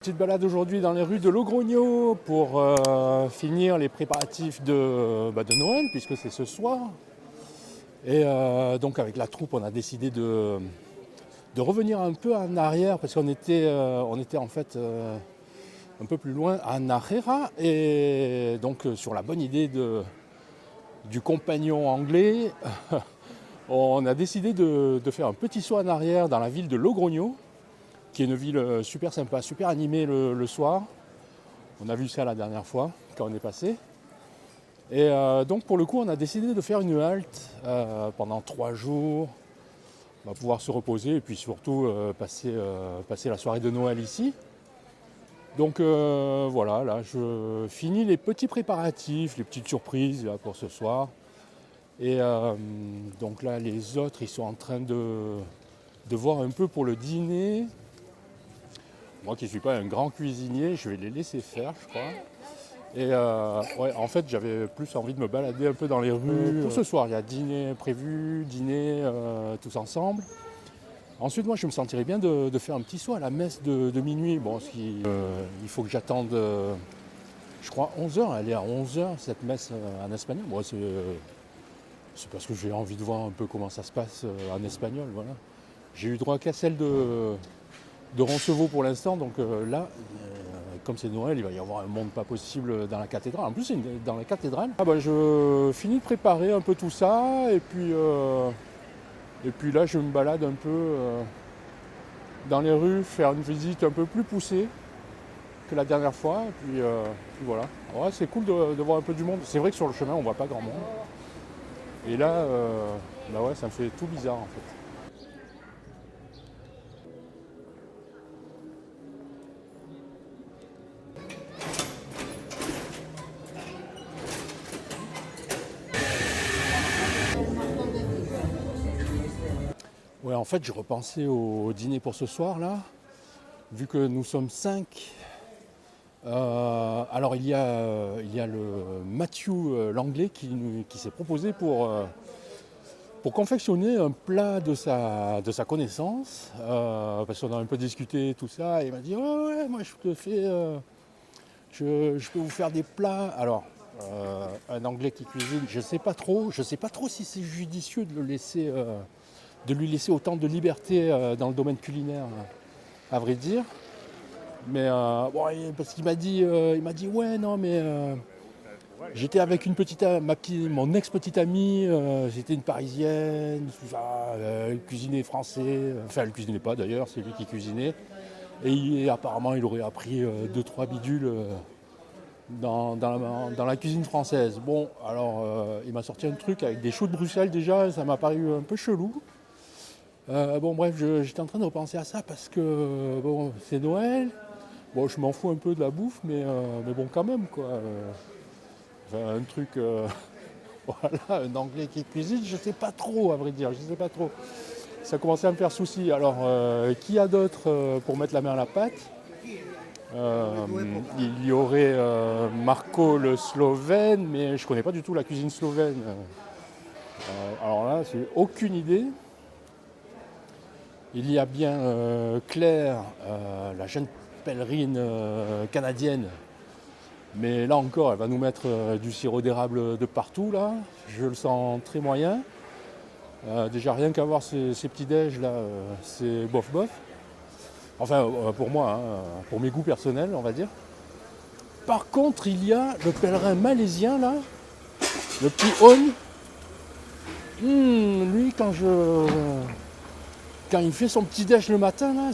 Petite balade aujourd'hui dans les rues de Logrogno pour finir les préparatifs de Noël, puisque c'est ce soir. Et donc avec la troupe, on a décidé de revenir un peu en arrière, parce qu'on était en fait un peu plus loin, à Narrera, et donc sur la bonne idée du compagnon anglais, on a décidé de faire un petit saut en arrière dans la ville de Logrogno, qui est une ville super sympa, super animée le soir. On a vu ça la dernière fois quand on est passé. Et donc pour le coup, on a décidé de faire une halte pendant 3 jours. On va pouvoir se reposer et puis surtout passer la soirée de Noël ici. Donc voilà, là je finis les petits préparatifs, les petites surprises là, pour ce soir. Et donc là les autres, ils sont en train de voir un peu pour le dîner. Moi qui ne suis pas un grand cuisinier, je vais les laisser faire, je crois. Et ouais, en fait, j'avais plus envie de me balader un peu dans les rues. Pour ce soir, il y a dîner prévu, dîner tous ensemble. Ensuite, moi, je me sentirais bien de faire un petit saut à la messe de minuit. Bon, il faut que j'attende, je crois, 11h. Elle est à 11h, cette messe en espagnol. Bon, c'est parce que j'ai envie de voir un peu comment ça se passe en espagnol. Voilà. J'ai eu droit qu'à celle de Roncevaux pour l'instant, donc là, comme c'est Noël, il va y avoir un monde pas possible dans la cathédrale. En plus, c'est dans la cathédrale. Je finis de préparer un peu tout ça, et puis là, je me balade un peu dans les rues, faire une visite un peu plus poussée que la dernière fois, et puis voilà. Ouais, c'est cool de voir un peu du monde. C'est vrai que sur le chemin, on voit pas grand monde. Et là, ouais, ça me fait tout bizarre en fait. Ouais, en fait, je repensais au dîner pour ce soir là, vu que nous sommes 5. Alors il y a le Matthew l'anglais qui s'est proposé pour confectionner un plat de sa connaissance, parce qu'on a un peu discuté tout ça, et il m'a dit ouais, moi je peux vous faire des plats. Alors un anglais qui cuisine, je sais pas trop si c'est judicieux de lui laisser autant de liberté dans le domaine culinaire, à vrai dire. Mais bon, parce qu'il m'a dit ouais non mais j'étais avec mon ex-petite amie, c'était une parisienne, tout ça, elle cuisinait français, enfin elle cuisinait pas d'ailleurs, c'est lui qui cuisinait. Et apparemment il aurait appris 2-3 bidules dans la cuisine française. Bon, alors il m'a sorti un truc avec des choux de Bruxelles déjà, ça m'a paru un peu chelou. Bon bref, j'étais en train de repenser à ça parce que bon, c'est Noël. Bon, je m'en fous un peu de la bouffe, mais bon quand même quoi. Enfin, un truc, voilà, un anglais qui cuisine, je sais pas trop à vrai dire, je sais pas trop. Ça commençait à me faire souci. Alors, qui a d'autre pour mettre la main à la pâte? Il y aurait Marco le Slovène, mais je connais pas du tout la cuisine slovène. Alors là, j'ai aucune idée. Il y a bien Claire, la jeune pèlerine canadienne. Mais là encore, elle va nous mettre du sirop d'érable de partout, là. Je le sens très moyen. Déjà, rien qu'à voir ces petits déj, là, c'est bof bof. Enfin, pour moi, hein, pour mes goûts personnels, on va dire. Par contre, il y a le pèlerin malaisien, là, le petit On. Lui, quand il fait son petit déj le matin, là,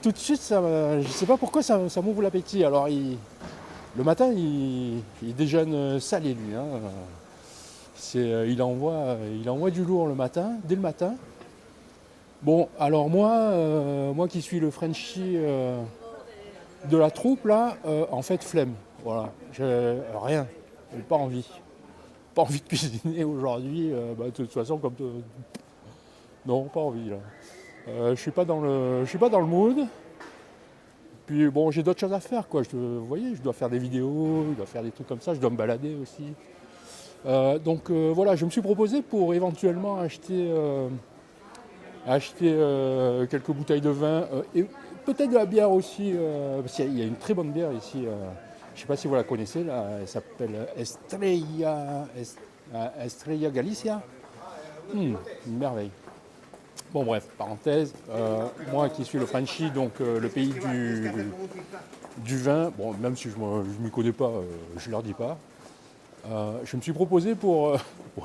tout de suite, je ne sais pas pourquoi ça m'ouvre l'appétit. Alors, le matin, il déjeune salé, lui. Hein. Il envoie du lourd le matin, dès le matin. Bon, alors moi qui suis le Frenchie de la troupe, là, en fait, flemme. Voilà, j'ai rien, j'ai pas envie. Pas envie de cuisiner aujourd'hui. De toute façon, non, pas envie, là. Je suis pas dans le mood. Puis bon, j'ai d'autres choses à faire, quoi. Vous voyez, je dois faire des vidéos, je dois faire des trucs comme ça, je dois me balader aussi. Donc voilà, je me suis proposé pour éventuellement acheter quelques bouteilles de vin. Et peut-être de la bière aussi, parce qu'il y a une très bonne bière ici. Je ne sais pas si vous la connaissez, là, elle s'appelle Estrella Galicia. Une merveille. Bon bref, parenthèse, moi qui suis le Frenchie, donc le pays du vin, bon même si je ne m'y connais pas, je ne leur dis pas, je me suis proposé pour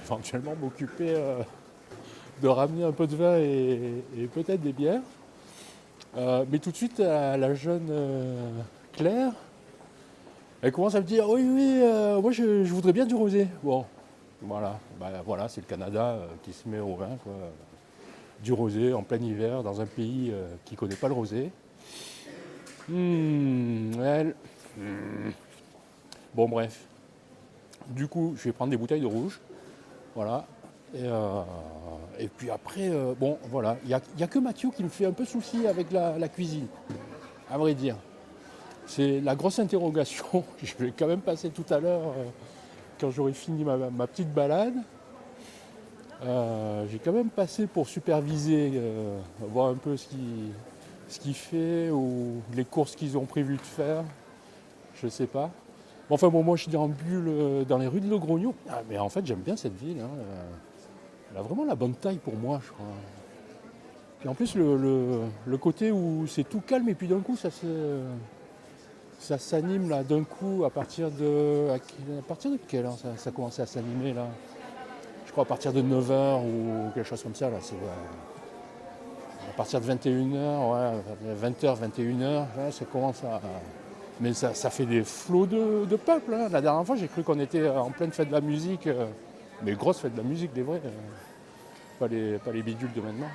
éventuellement m'occuper de ramener un peu de vin et peut-être des bières. Mais tout de suite, la jeune Claire, elle commence à me dire oui, oui, moi je voudrais bien du rosé. Bon, voilà, voilà, c'est le Canada qui se met au vin, quoi. Du rosé en plein hiver dans un pays qui ne connaît pas le rosé. Elle. Bon, bref. Du coup, je vais prendre des bouteilles de rouge. Voilà. Et puis après, bon, voilà. Il n'y a que Mathieu qui me fait un peu souci avec la cuisine, à vrai dire. C'est la grosse interrogation. Je vais quand même passer tout à l'heure, quand j'aurai fini ma petite balade. J'ai quand même passé pour superviser, voir un peu ce qu'il fait ou les courses qu'ils ont prévu de faire. Je sais pas. Bon, enfin bon, moi je déambule dans les rues de Logrogno. Ah, mais en fait j'aime bien cette ville. Hein. Elle a vraiment la bonne taille pour moi, je crois. Puis en plus le côté où c'est tout calme et puis d'un coup ça s'anime là d'un coup à partir de quelle heure ça commence à s'animer là? Je crois à partir de 9h ou quelque chose comme ça là. C'est à partir de 21h, ouais, 20h, 21h, ouais, ça commence à. Mais ça fait des flots de peuple. Hein. La dernière fois, j'ai cru qu'on était en pleine fête de la musique, mais grosse fête de la musique, des vrais, pas les bidules de maintenant.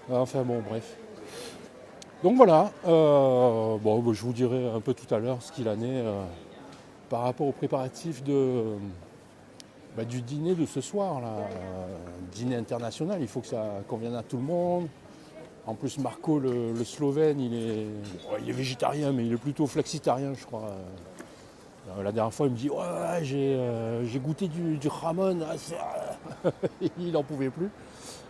Enfin bon, bref. Donc voilà, bon, je vous dirai un peu tout à l'heure ce qu'il en est par rapport aux préparatifs du dîner de ce soir, là. Dîner international, il faut que ça convienne à tout le monde. En plus, Marco, le Slovène, il est végétarien, mais il est plutôt flexitarien, je crois. La dernière fois, il me dit ouais, j'ai goûté du ramon. Il n'en pouvait plus.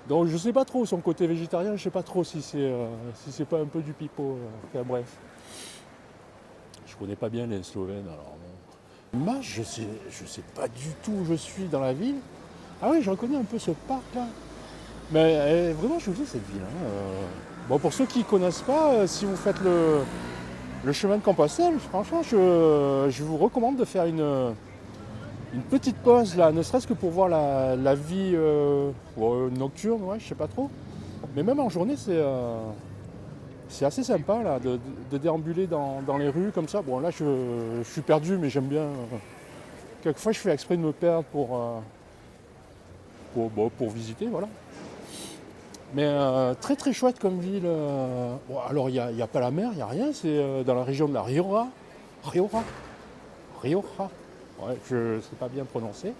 Donc, je sais pas trop son côté végétarien. Je sais pas trop si c'est pas un peu du pipeau. Enfin, bref, je connais pas bien les Slovènes. Alors, bon. Moi, je sais pas du tout où je suis dans la ville. Ah oui, je reconnais un peu ce parc-là. Mais vraiment, je vous dis cette ville. Hein, bon, pour ceux qui ne connaissent pas, si vous faites le chemin de Compostelle, franchement, je vous recommande de faire une petite pause là, ne serait-ce que pour voir la vie nocturne, ouais, je sais pas trop. Mais même en journée, c'est assez sympa là, de déambuler dans les rues comme ça. Bon, là, je suis perdu, mais j'aime bien. Quelquefois, je fais exprès de me perdre pour visiter, voilà. Mais très très chouette comme ville. Bon, alors il n'y a pas la mer, il n'y a rien, c'est dans la région de la Rioja. Rioja. Ouais, je ne sais pas bien prononcer.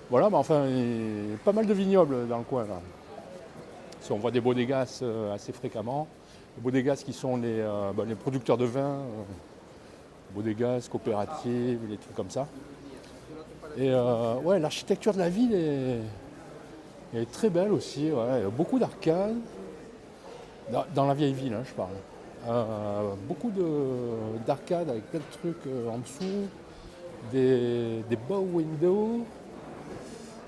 Voilà, mais enfin, il y a pas mal de vignobles dans le coin là. Si on voit des bodegas assez fréquemment. Les bodegas qui sont les producteurs de vin, bodegas, coopératives, des trucs comme ça. Et ouais, l'architecture de la ville est très belle aussi, ouais. Il y a beaucoup d'arcades. Dans la vieille ville, hein, je parle. Beaucoup d'arcades avec plein de trucs en dessous, des bow windows,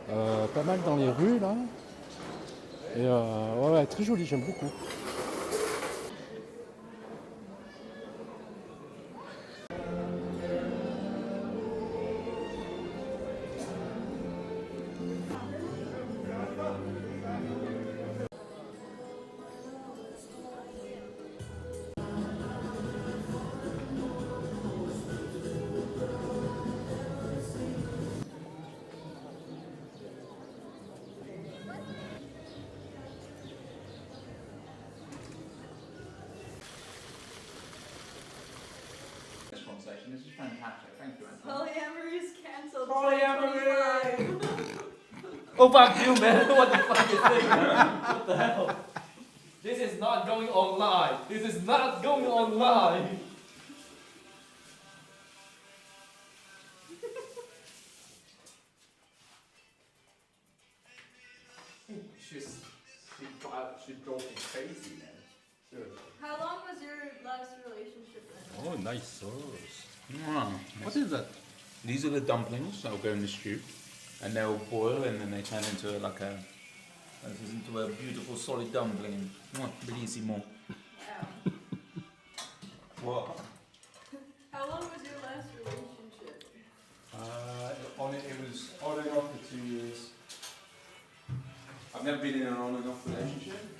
pas mal dans les rues là. Et ouais, très joli, j'aime beaucoup. Conversation. This is fantastic. Thank you, Anthony. Polyamory is cancelled. Polyamory! 2025. Oh fuck you, man! What the fuck is this? What the hell? This is not going online. This is not going online. She drove me crazy, man. How long was your last relationship then? Oh, nice sauce. What is that? These are the dumplings that will go in the stew, and they'll boil, and then they turn into like a. This is into a beautiful solid dumpling. Bellissimo. Wow. What? How long was your last relationship? It was on and off for 2 years. I've never been in an on and off relationship.